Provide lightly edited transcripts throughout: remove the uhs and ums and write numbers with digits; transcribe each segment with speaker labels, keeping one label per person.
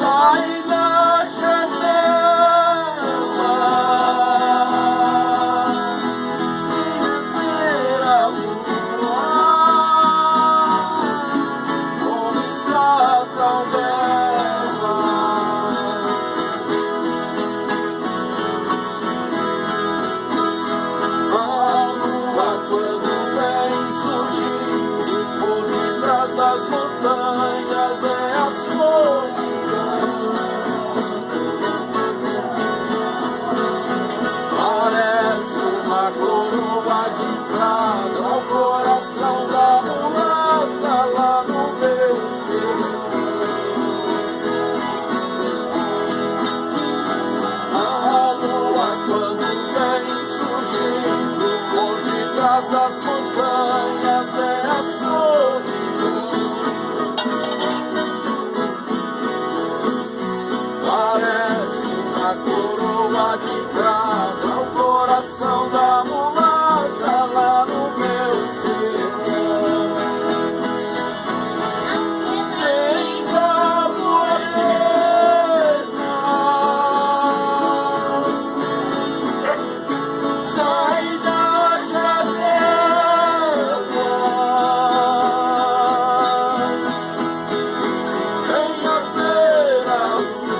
Speaker 1: Sai da janela, ver a lua, como está tão bela. A lua quando vem surgindo por detrás das montanhas é a solidão. Parece uma coroa de prata ao coração da mulata lá no meu sertão. A lua quando vem surgindo por detrás das montanhas é a solidão. Parece uma coroa de prata ao coração da mulata lá no meu sertão. Linda morena, sai da janela, venha ver a lua,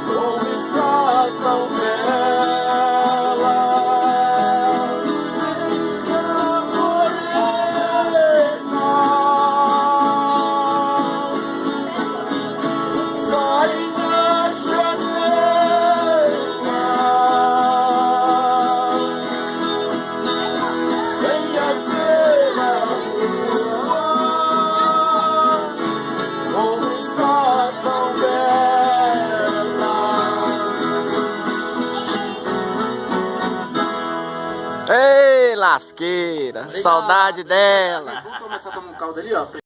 Speaker 1: como está tão bela. Linda morena, sai da janela, venha ver a lua, como está tão bela.
Speaker 2: Ei, lasqueira, saudade dela.
Speaker 1: Vamos começar a tomar um caldo ali, ó.